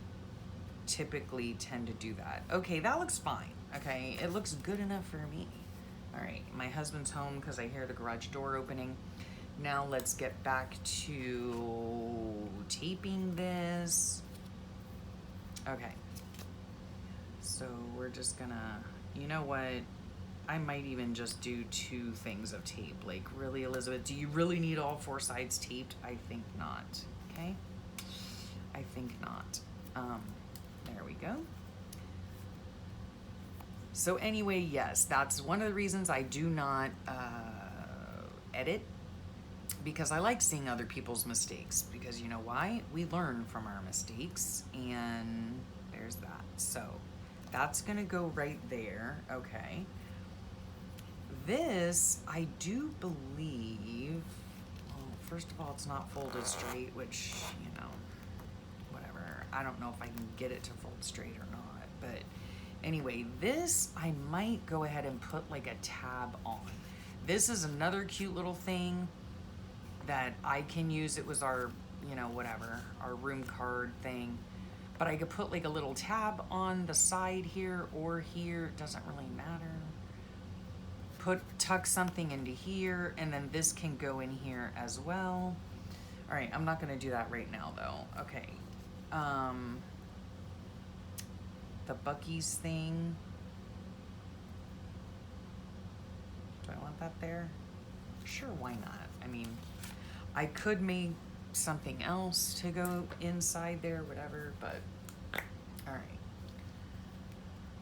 typically tend to do that. Okay, that looks fine. Okay, it looks good enough for me. All right, my husband's home because I hear the garage door opening. Now let's get back to taping this. Okay. So we're just gonna, you know what? I might even just do 2 things of tape. Like, really, Elizabeth, do you really need all 4 sides taped? I think not, okay? I think not. There we go. So anyway, yes, that's one of the reasons I do not edit, because I like seeing other people's mistakes, because you know why? We learn from our mistakes, and there's that. So that's gonna go right there, okay? This, I do believe, well, first of all, it's not folded straight, which, whatever. I don't know if I can get it to fold straight or not, but Anyway, this I might go ahead and put like a tab on. This is another cute little thing that I can use. It was our, you know, whatever, our room card thing. But I could put like a little tab on the side here or here. It doesn't really matter. Tuck something into here, and then this can go in here as well. All right, I'm not gonna do that right now though. Okay. The Buc-ee's thing. Do I want that there? Sure, why not? I mean, I could make something else to go inside there, whatever, but all right.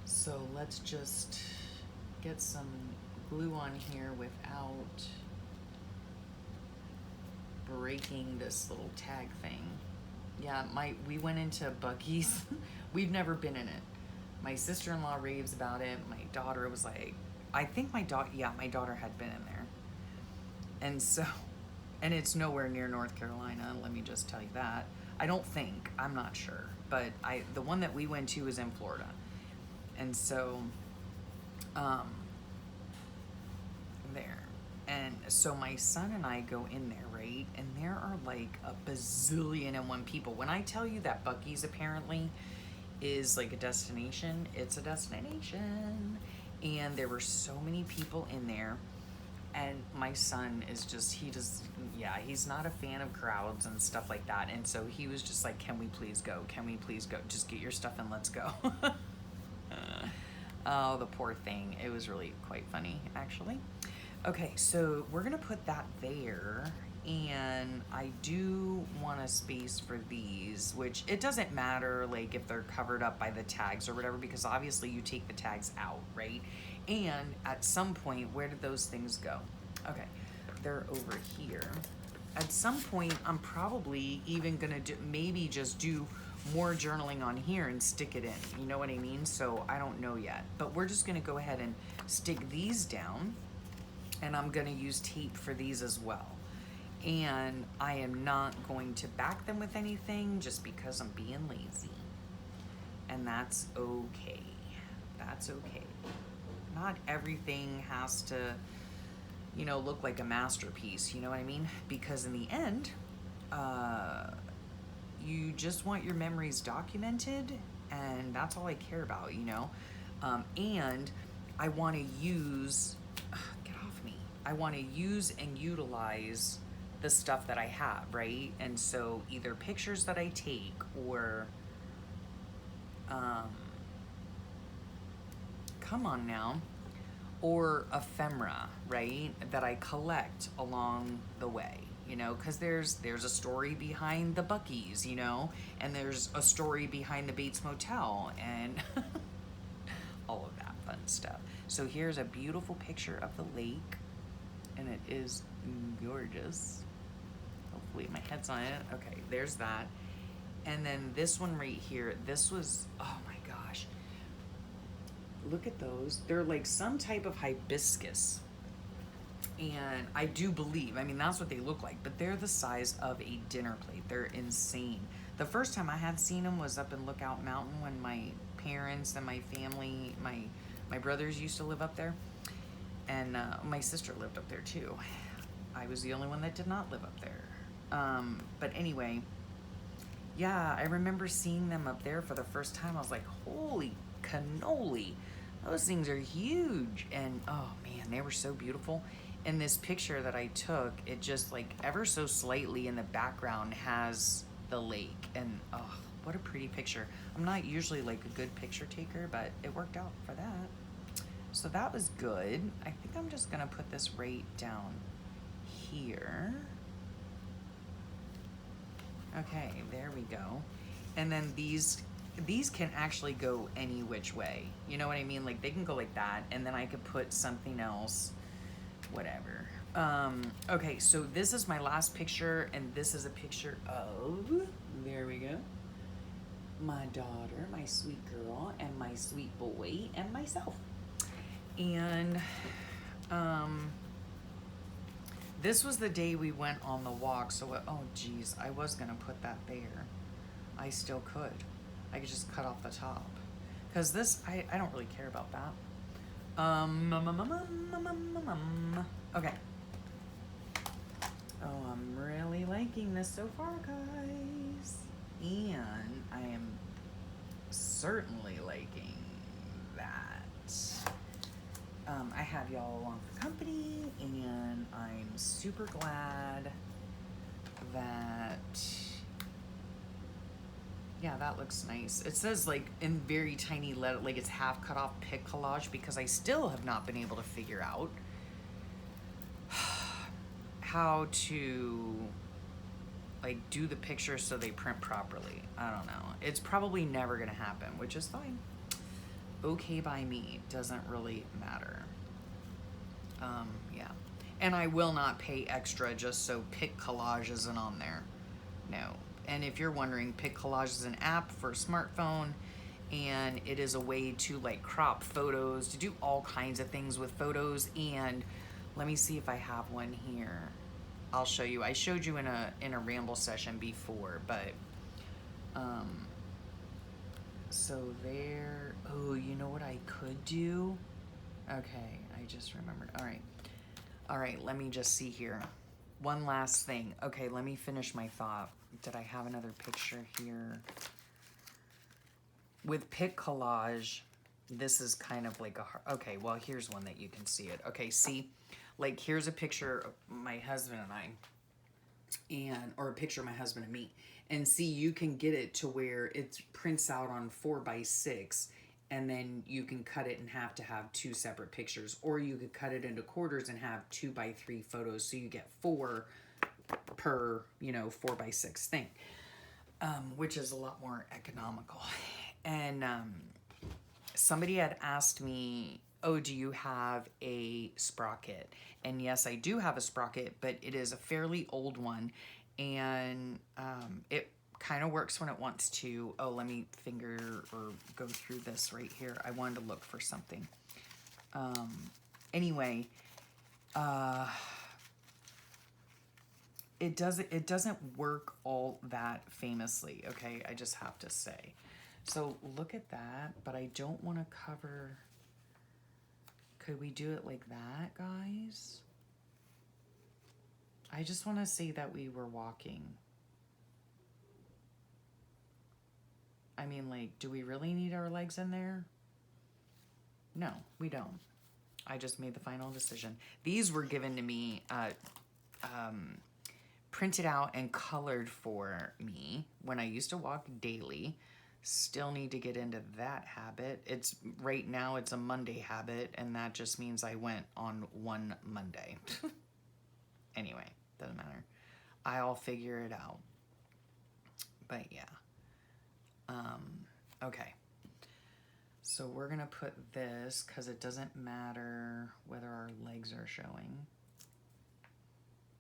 So let's just get some glue on here without breaking this little tag thing. Yeah, we went into Buc-ee's. We've never been in it. My sister-in-law raves about it. My daughter was like, I think my daughter had been in there. And so, and it's nowhere near North Carolina, let me just tell you that. I don't think, I'm not sure, but the one that we went to was in Florida. And so, there. And so my son and I go in there, right? And there are like a bazillion and one people. When I tell you that Buc-ee's apparently is like a destination, it's a destination. And there were so many people in there. And my son is just, he's not a fan of crowds and stuff like that. And so he was just like, can we please go? Can we please go? Just get your stuff and let's go. Oh, the poor thing. It was really quite funny, actually. Okay, so we're gonna put that there, and I do want a space for these, which it doesn't matter like if they're covered up by the tags or whatever, because obviously you take the tags out, right? And at some point, where did those things go? Okay, they're over here. At some point, I'm probably even gonna maybe just do more journaling on here and stick it in, you know what I mean? So I don't know yet, but we're just gonna go ahead and stick these down. And I'm gonna use tape for these as well. And I am not going to back them with anything just because I'm being lazy. And that's okay. That's okay. Not everything has to, you know, look like a masterpiece, you know what I mean? Because in the end, you just want your memories documented, and that's all I care about, you know? And I wanna use, I want to use and utilize the stuff that I have, right? And so either pictures that I take or, come on now, or ephemera, right? That I collect along the way, you know, because there's a story behind the Buc-ee's, you know, and there's a story behind the Bates Motel and all of that fun stuff. So here's a beautiful picture of the lake. And it is gorgeous. Hopefully my head's on it. Okay, there's that. And then this one right here, this was, oh my gosh. Look at those. They're like some type of hibiscus. And I do believe, I mean, that's what they look like, but they're the size of a dinner plate. They're insane. The first time I had seen them was up in Lookout Mountain when my parents and my family, my brothers used to live up there. And my sister lived up there too. I was the only one that did not live up there. But anyway, yeah, I remember seeing them up there for the first time. I was like, holy cannoli, those things are huge. And oh man, they were so beautiful. And this picture that I took, it just like ever so slightly in the background has the lake. And oh, what a pretty picture. I'm not usually like a good picture taker, but it worked out for that. So that was good. I think I'm just gonna put this right down here. Okay, there we go. And then these can actually go any which way. You know what I mean? Like they can go like that, and then I could put something else, whatever. Okay, so this is my last picture, and this is a picture of, there we go, my daughter, my sweet girl, and my sweet boy, and myself. And this was the day we went on the walk. So, oh geez, I was gonna put that there. I still could. I could just cut off the top. Because this, I don't really care about that. Okay. Oh, I'm really liking this so far, guys. And I am certainly liking that. I have y'all along for company, and I'm super glad that, yeah, that looks nice. It says like in very tiny letter, like it's half cut off pic collage, because I still have not been able to figure out how to like do the pictures so they print properly. I don't know. It's probably never gonna happen, which is fine. Okay by me, doesn't really matter. Yeah. And I will not pay extra just so Pic Collage isn't on there. No. And if you're wondering, Pic Collage is an app for a smartphone, and it is a way to like crop photos, to do all kinds of things with photos. And let me see if I have one here. I'll show you. I showed you in a ramble session before, but so there. Oh, you know what I could do? Okay, I just remembered. All right, let me just see here. One last thing. Okay, let me finish my thought. Did I have another picture here? With Pic Collage, this is kind of like a, okay, well, here's one that you can see it. Okay, see, like here's a picture of my husband and I, and, or a picture of my husband and me. And see, you can get it to where it prints out on 4x6, and then you can cut it in half to have two separate pictures, or you could cut it into quarters and have 2x3 photos, so you get 4 per, 4x6 thing, which is a lot more economical. And somebody had asked me, oh, do you have a sprocket? And yes, I do have a sprocket, but it is a fairly old one, and it kind of works when it wants to. Oh, let me finger or go through this right here. I wanted to look for something. Anyway, it doesn't work all that famously, okay? I just have to say. So look at that, but I don't want to cover. Could we do it like that, guys? I just want to say that we were walking. I mean, like, do we really need our legs in there? No, we don't. I just made the final decision. These were given to me, printed out and colored for me when I used to walk daily. Still need to get into that habit. It's right now it's a Monday habit, and that just means I went on one Monday. Anyway, doesn't matter. I'll figure it out. But yeah. Okay. So we're gonna put this, because it doesn't matter whether our legs are showing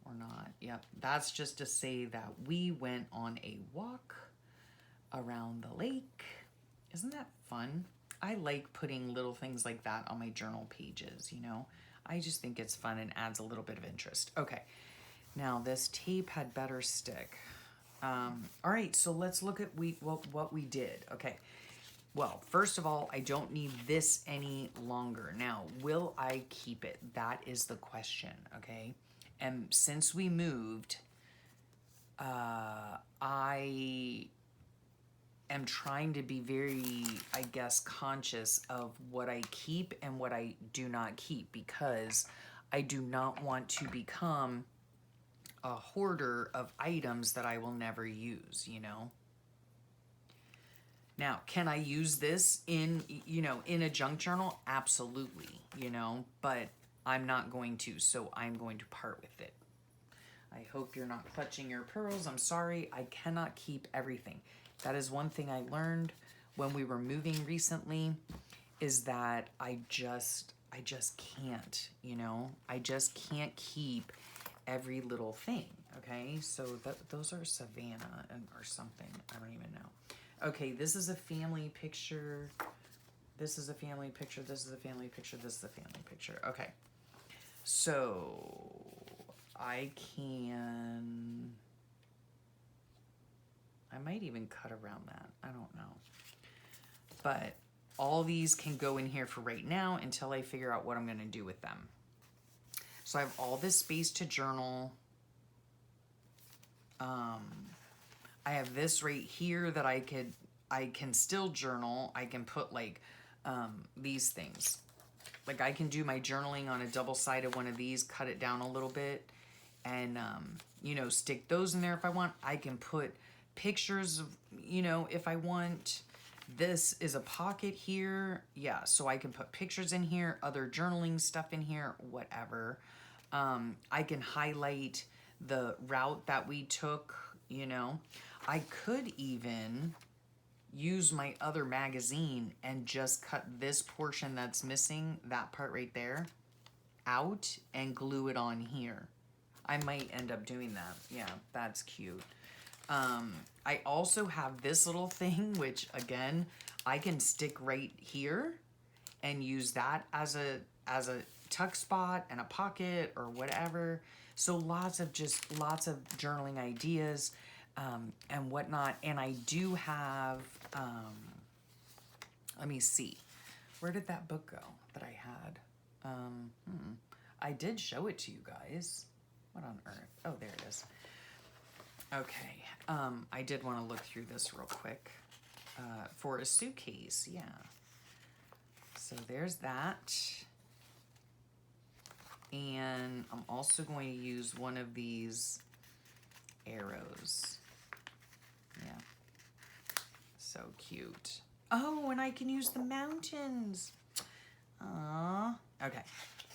or not. Yep, that's just to say that we went on a walk around the lake. Isn't that fun? I like putting little things like that on my journal pages, I just think it's fun and adds a little bit of interest. Okay, now this tape had better stick. All right, so let's look at what we did. Okay, well, first of all, I don't need this any longer. Now, will I keep it? That is the question, okay? And since we moved, I am trying to be very, I guess, conscious of what I keep and what I do not keep, because I do not want to become a hoarder of items that I will never use, Now, can I use this in a junk journal? Absolutely, but I'm not going to, so I'm going to part with it. I hope you're not clutching your pearls. I'm sorry, I cannot keep everything. That is one thing I learned when we were moving recently, is that I just can't, I just can't keep every little thing, okay? So those are Savannah or something. I don't even know. Okay, this is a family picture. This is a family picture. This is a family picture. This is a family picture. Okay. So I might even cut around that. I don't know. But all these can go in here for right now until I figure out what I'm going to do with them. So I have all this space to journal. I have this right here that I can still journal. I can put like these things. Like I can do my journaling on a double-sided one of these, cut it down a little bit, and you know, stick those in there if I want. I can put pictures of, you know, if I want. This is a pocket here. Yeah, so I can put pictures in here, other journaling stuff in here, whatever. I can highlight the route that we took, you know. I could even use my other magazine and just cut this portion that's missing, that part right there, out and glue it on here. I might end up doing that. Yeah, that's cute. I also have this little thing, which again, I can stick right here and use that as a tuck spot and a pocket or whatever. So lots of journaling ideas and whatnot. And I do have, let me see, where did that book go that I had? I did show it to you guys. What on earth? Oh, there it is. Okay, I did want to look through this real quick for a suitcase, yeah. So there's that. And I'm also going to use one of these arrows. Yeah, so cute. Oh, and I can use the mountains. Aww. Okay,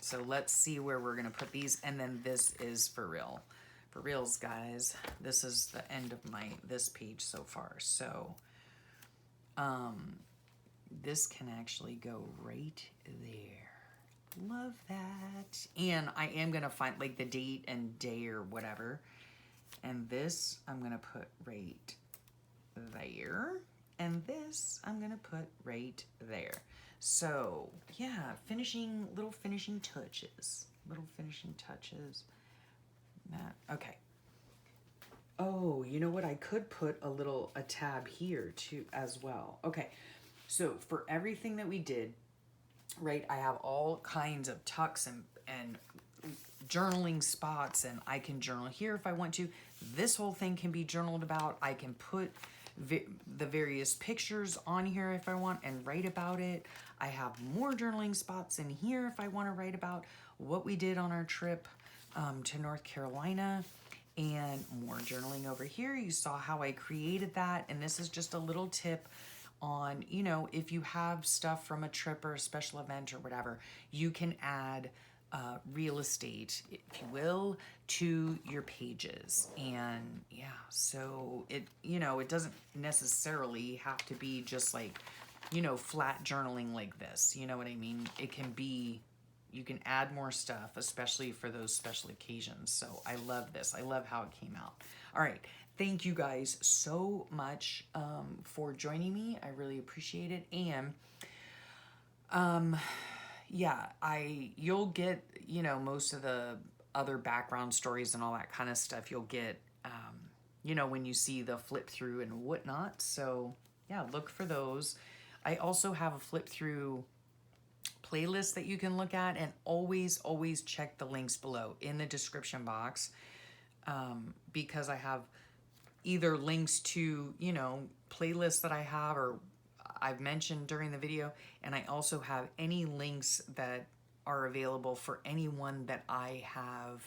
so let's see where we're going to put these. And then this is for real. For reals, guys, this is the end of this page so far. So, this can actually go right there. Love that. And I am going to find like the date and day or whatever. And this I'm going to put right there. And this I'm going to put right there. So, yeah, little finishing touches. Little finishing touches. That, okay. Oh, you know what? I could put a tab here too as well. Okay, so for everything that we did, right, I have all kinds of tucks and journaling spots, and I can journal here if I want to. This whole thing can be journaled about. I can put the various pictures on here if I want and write about it. I have more journaling spots in here if I want to write about what we did on our trip to North Carolina, and more journaling over here. You saw how I created that, and this is just a little tip on, you know, if you have stuff from a trip or a special event or whatever, you can add real estate, if you will, to your pages. And yeah, so it, you know, it doesn't necessarily have to be just like, you know, flat journaling like this. You know what I mean? It can be, you can add more stuff, especially for those special occasions. So I love this. I love how it came out. All right. Thank you guys so much for joining me. I really appreciate it. And yeah, you'll get, you know, most of the other background stories and all that kind of stuff you'll get, you know, when you see the flip through and whatnot. So yeah, look for those. I also have a flip through playlist that you can look at, and always check the links below in the description box, because I have either links to, you know, playlists that I have or I've mentioned during the video, and I also have any links that are available for anyone that I have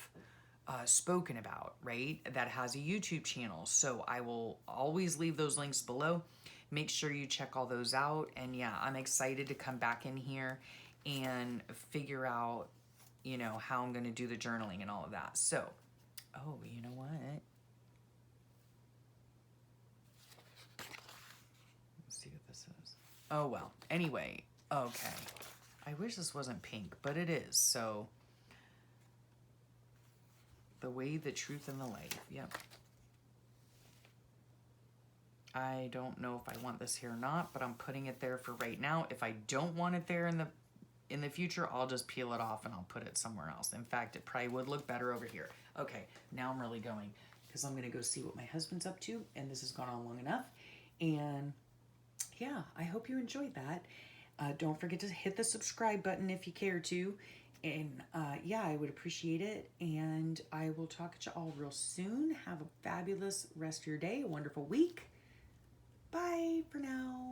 spoken about, right, that has a YouTube channel. So I will always leave those links below. Make sure you check all those out. And yeah, I'm excited to come back in here and figure out, you know, how I'm going to do the journaling and all of that. So, oh, you know what? Let's see what this is. Oh, well. Anyway, okay. I wish this wasn't pink, but it is. So, the way, the truth, and the life. Yep. I don't know if I want this here or not, but I'm putting it there for right now. If I don't want it there in the future, I'll just peel it off and I'll put it somewhere else. In fact, it probably would look better over here. Okay, now I'm really going, because I'm going to go see what my husband's up to, and this has gone on long enough. And yeah, I hope you enjoyed that. Don't forget to hit the subscribe button if you care to. And yeah, I would appreciate it. And I will talk to you all real soon. Have a fabulous rest of your day, a wonderful week. Bye for now.